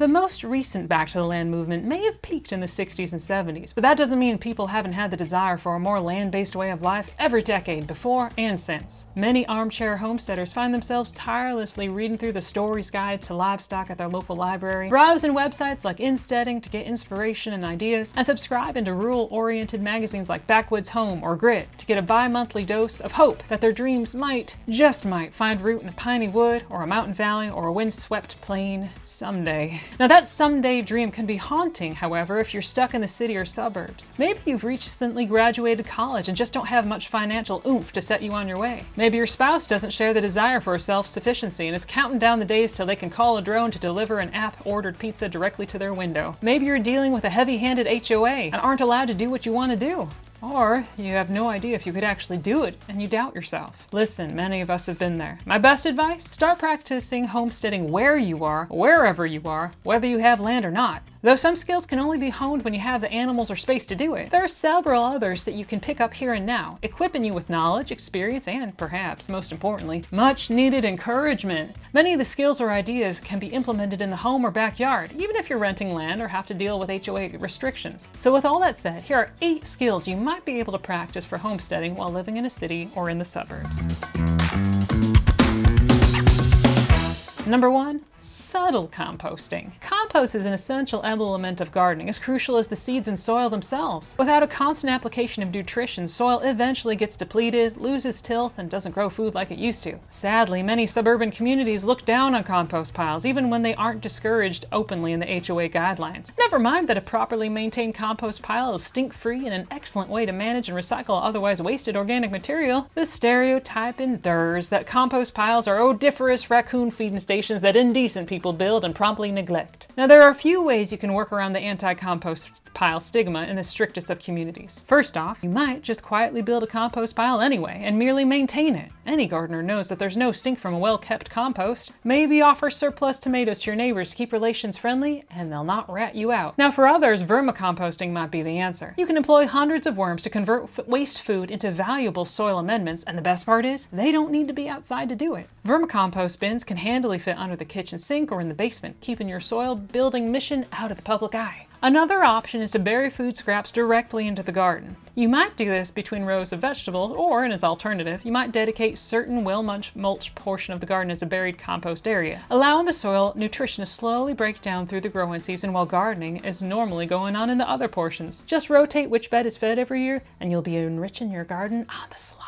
The most recent back to the land movement may have peaked in the 60s and 70s, but that doesn't mean people haven't had the desire for a more land-based way of life every decade before and since. Many armchair homesteaders find themselves tirelessly reading through the Stories Guide to Livestock at their local library, browsing websites like Homesteading to get inspiration and ideas, and subscribing to rural-oriented magazines like Backwoods Home or Grit to get a bi-monthly dose of hope that their dreams might, just might, find root in a piney wood or a mountain valley or a windswept plain someday. Now that someday dream can be haunting, however, if you're stuck in the city or suburbs. Maybe you've recently graduated college and just don't have much financial oomph to set you on your way. Maybe your spouse doesn't share the desire for self-sufficiency and is counting down the days till they can call a drone to deliver an app-ordered pizza directly to their window. Maybe you're dealing with a heavy-handed HOA and aren't allowed to do what you want to do. Or you have no idea if you could actually do it and you doubt yourself. Listen, many of us have been there. My best advice? Start practicing homesteading where you are, wherever you are, whether you have land or not. Though some skills can only be honed when you have the animals or space to do it, there are several others that you can pick up here and now, equipping you with knowledge, experience, and perhaps, most importantly, much needed encouragement. Many of the skills or ideas can be implemented in the home or backyard, even if you're renting land or have to deal with HOA restrictions. So with all that said, here are 8 skills you might be able to practice for homesteading while living in a city or in the suburbs. Number 1. Subtle composting. Compost is an essential element of gardening, as crucial as the seeds and soil themselves. Without a constant application of nutrition, soil eventually gets depleted, loses tilth, and doesn't grow food like it used to. Sadly, many suburban communities look down on compost piles, even when they aren't discouraged openly in the HOA guidelines. Never mind that a properly maintained compost pile is stink-free and an excellent way to manage and recycle otherwise wasted organic material. The stereotype endures that compost piles are odoriferous raccoon feeding stations that indecent people build and promptly neglect. Now, there are a few ways you can work around the anti-compost pile stigma in the strictest of communities. First off, you might just quietly build a compost pile anyway and merely maintain it. Any gardener knows that there's no stink from a well-kept compost. Maybe offer surplus tomatoes to your neighbors to keep relations friendly, and they'll not rat you out. Now, for others, vermicomposting might be the answer. You can employ hundreds of worms to convert waste food into valuable soil amendments, and the best part is, they don't need to be outside to do it. Vermicompost bins can handily fit under the kitchen sink or in the basement, keeping your soil building mission out of the public eye. Another option is to bury food scraps directly into the garden. You might do this between rows of vegetables, or, as an alternative, you might dedicate certain well-mulched portion of the garden as a buried compost area, allowing the soil nutrition to slowly break down through the growing season while gardening is normally going on in the other portions. Just rotate which bed is fed every year, and you'll be enriching your garden on the sly.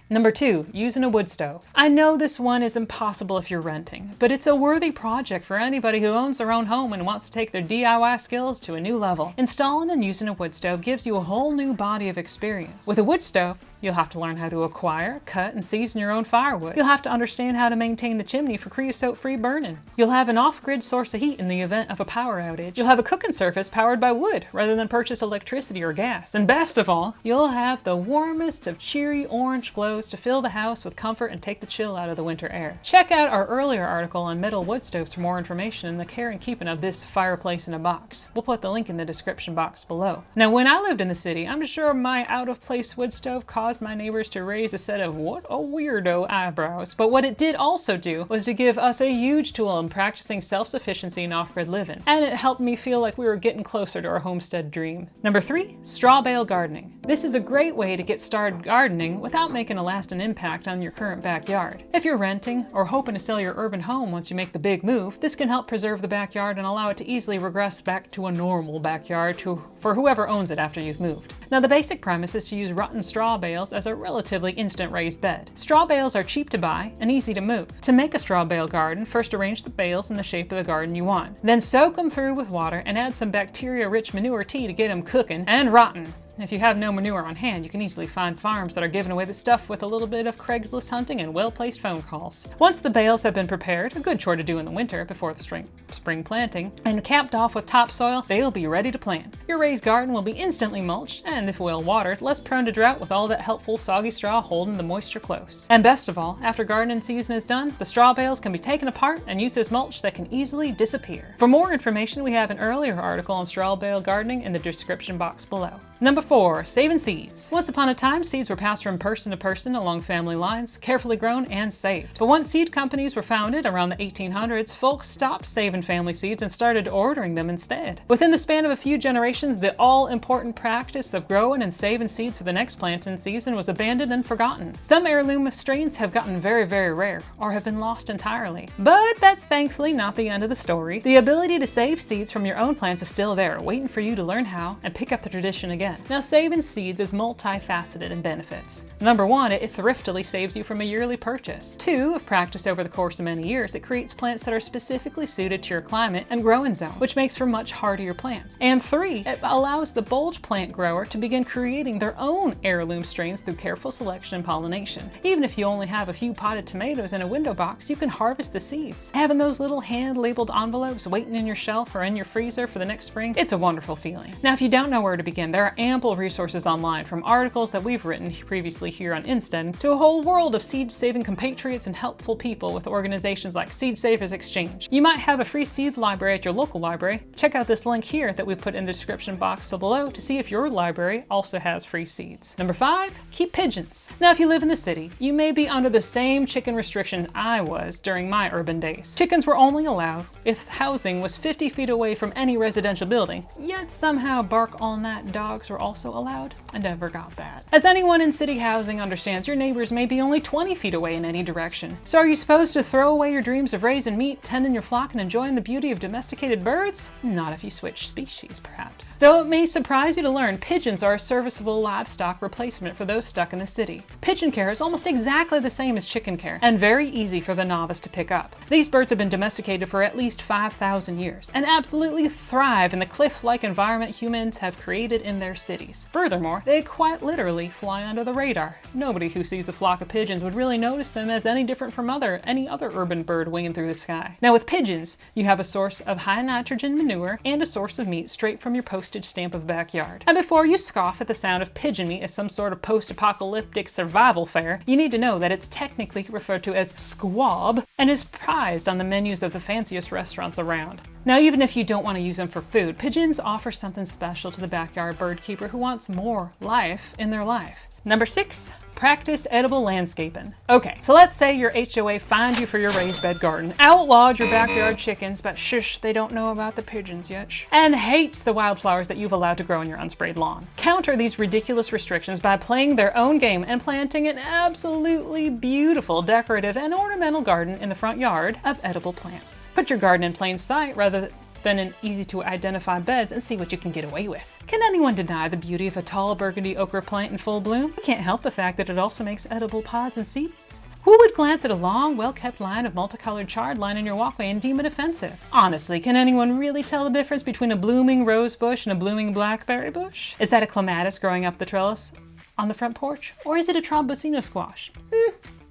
Number 2, using a wood stove. I know this one is impossible if you're renting, but it's a worthy project for anybody who owns their own home and wants to take their DIY skills to a new level. Installing and using a wood stove gives you a whole new body of experience. With a wood stove, you'll have to learn how to acquire, cut, and season your own firewood. You'll have to understand how to maintain the chimney for creosote-free burning. You'll have an off-grid source of heat in the event of a power outage. You'll have a cooking surface powered by wood rather than purchase electricity or gas. And best of all, you'll have the warmest of cheery orange glows to fill the house with comfort and take the chill out of the winter air. Check out our earlier article on metal wood stoves for more information and the care and keeping of this fireplace in a box. We'll put the link in the description box below. Now, when I lived in the city, I'm sure my out-of-place wood stove caused my neighbors to raise a set of "what a weirdo" eyebrows. But what it did also do was to give us a huge tool in practicing self-sufficiency and off-grid living. And it helped me feel like we were getting closer to our homestead dream. Number 3, straw bale gardening. This is a great way to get started gardening without making a lasting impact on your current backyard. If you're renting or hoping to sell your urban home once you make the big move, this can help preserve the backyard and allow it to easily regress back to a normal backyard for whoever owns it after you've moved. Now, the basic premise is to use rotten straw bales as a relatively instant raised bed. Straw bales are cheap to buy and easy to move. To make a straw bale garden, first arrange the bales in the shape of the garden you want. Then soak them through with water and add some bacteria-rich manure tea to get them cooking and rotten. If you have no manure on hand, you can easily find farms that are giving away the stuff with a little bit of Craigslist hunting and well-placed phone calls. Once the bales have been prepared, a good chore to do in the winter before the spring planting, and capped off with topsoil, they'll be ready to plant. Your raised garden will be instantly mulched, and if well watered, less prone to drought with all that helpful soggy straw holding the moisture close. And best of all, after gardening season is done, the straw bales can be taken apart and used as mulch that can easily disappear. For more information, we have an earlier article on straw bale gardening in the description box below. Number 4, saving seeds. Once upon a time, seeds were passed from person to person along family lines, carefully grown and saved. But once seed companies were founded around the 1800s, folks stopped saving family seeds and started ordering them instead. Within the span of a few generations, the all-important practice of growing and saving seeds for the next planting season was abandoned and forgotten. Some heirloom strains have gotten very, very rare, or have been lost entirely. But that's thankfully not the end of the story. The ability to save seeds from your own plants is still there, waiting for you to learn how and pick up the tradition again. Now, saving seeds is multifaceted in benefits. Number 1, it thriftily saves you from a yearly purchase. 2, if practiced over the course of many years, it creates plants that are specifically suited to your climate and growing zone, which makes for much hardier plants. And 3, it allows the bulge plant grower to begin creating their own heirloom strains through careful selection and pollination. Even if you only have a few potted tomatoes in a window box, you can harvest the seeds. Having those little hand-labeled envelopes waiting in your shelf or in your freezer for the next spring, it's a wonderful feeling. Now, if you don't know where to begin, there are ample resources online, from articles that we've written previously here on Homesteading to a whole world of seed-saving compatriots and helpful people with organizations like Seed Savers Exchange. You might have a free seed library at your local library. Check out this link here that we put in the description box below to see if your library also has free seeds. Number 5, keep pigeons. Now, if you live in the city, you may be under the same chicken restriction I was during my urban days. Chickens were only allowed if housing was 50 feet away from any residential building, yet somehow bark all night dogs were also allowed? I never got that. As anyone in city housing understands, your neighbors may be only 20 feet away in any direction. So are you supposed to throw away your dreams of raising meat, tending your flock, and enjoying the beauty of domesticated birds? Not if you switch species, perhaps. Though it may surprise you to learn, pigeons are a serviceable livestock replacement for those stuck in the city. Pigeon care is almost exactly the same as chicken care, and very easy for the novice to pick up. These birds have been domesticated for at least 5,000 years, and absolutely thrive in the cliff-like environment humans have created in their cities. Furthermore, they quite literally fly under the radar. Nobody who sees a flock of pigeons would really notice them as any different from any other urban bird winging through the sky. Now, with pigeons, you have a source of high nitrogen manure and a source of meat straight from your postage stamp of backyard. And before you scoff at the sound of pigeon meat as some sort of post-apocalyptic survival fare, you need to know that it's technically referred to as squab and is prized on the menus of the fanciest restaurants around. Now, even if you don't want to use them for food, pigeons offer something special to the backyard bird keeper who wants more life in their life. Number 6, practice edible landscaping. Okay, so let's say your HOA fined you for your raised bed garden, outlawed your backyard chickens, but shush, they don't know about the pigeons yet, and hates the wildflowers that you've allowed to grow in your unsprayed lawn. Counter these ridiculous restrictions by playing their own game and planting an absolutely beautiful decorative and ornamental garden in the front yard of edible plants. Put your garden in plain sight rather than in easy to identify beds and see what you can get away with. Can anyone deny the beauty of a tall burgundy okra plant in full bloom? You can't help the fact that it also makes edible pods and seeds. Who would glance at a long, well-kept line of multicolored chard lining your walkway and deem it offensive? Honestly, can anyone really tell the difference between a blooming rose bush and a blooming blackberry bush? Is that a clematis growing up the trellis on the front porch? Or is it a trombosino squash?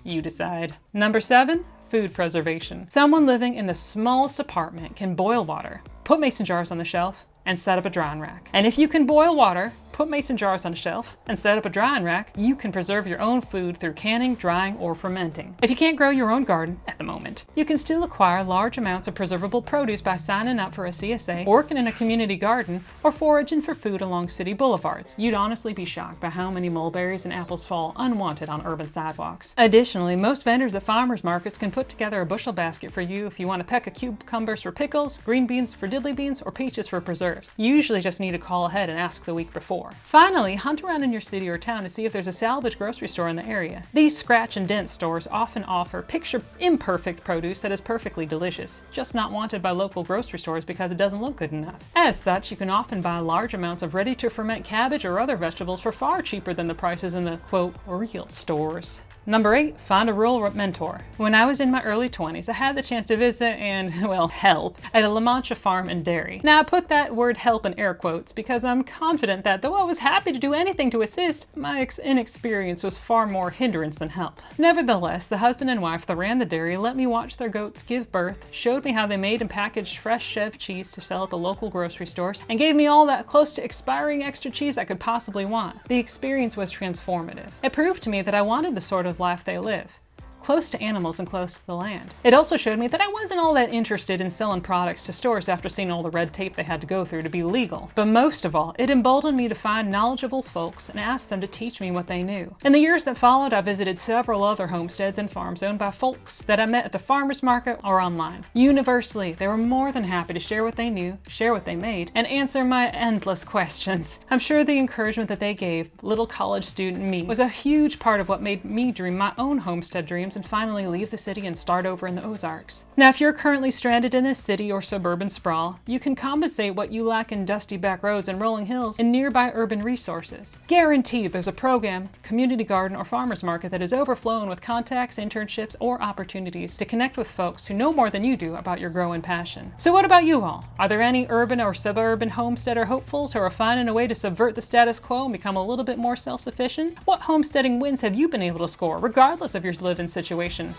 You decide. Number 7, food preservation. Someone living in the smallest apartment can boil water, put mason jars on the shelf, and set up a drying rack. And if you can boil water, put mason jars on a shelf, and set up a drying rack, you can preserve your own food through canning, drying, or fermenting. If you can't grow your own garden at the moment, you can still acquire large amounts of preservable produce by signing up for a CSA, working in a community garden, or foraging for food along city boulevards. You'd honestly be shocked by how many mulberries and apples fall unwanted on urban sidewalks. Additionally, most vendors at farmers markets can put together a bushel basket for you if you want a peck of cucumbers for pickles, green beans for diddly beans, or peaches for preserves. You usually just need to call ahead and ask the week before. Finally, hunt around in your city or town to see if there's a salvage grocery store in the area. These scratch and dent stores often offer picture-imperfect produce that is perfectly delicious, just not wanted by local grocery stores because it doesn't look good enough. As such, you can often buy large amounts of ready-to-ferment cabbage or other vegetables for far cheaper than the prices in the, quote, real stores. Number 8, find a rural mentor. When I was in my early 20s, I had the chance to visit and, well, help at a La Mancha farm and dairy. Now, I put that word help in air quotes because I'm confident that though I was happy to do anything to assist, my inexperience was far more hindrance than help. Nevertheless, the husband and wife that ran the dairy let me watch their goats give birth, showed me how they made and packaged fresh Chev cheese to sell at the local grocery stores, and gave me all that close to expiring extra cheese I could possibly want. The experience was transformative. It proved to me that I wanted the sort of life they live. close to animals and close to the land. It also showed me that I wasn't all that interested in selling products to stores after seeing all the red tape they had to go through to be legal. But most of all, it emboldened me to find knowledgeable folks and ask them to teach me what they knew. In the years that followed, I visited several other homesteads and farms owned by folks that I met at the farmer's market or online. Universally, they were more than happy to share what they knew, share what they made, and answer my endless questions. I'm sure the encouragement that they gave little college student me was a huge part of what made me dream my own homestead dreams and finally leave the city and start over in the Ozarks. Now, if you're currently stranded in a city or suburban sprawl, you can compensate what you lack in dusty back roads and rolling hills in nearby urban resources. Guaranteed there's a program, community garden, or farmer's market that is overflowing with contacts, internships, or opportunities to connect with folks who know more than you do about your growing passion. So what about you all? Are there any urban or suburban homesteader hopefuls who are finding a way to subvert the status quo and become a little bit more self-sufficient? What homesteading wins have you been able to score, regardless of your living situation?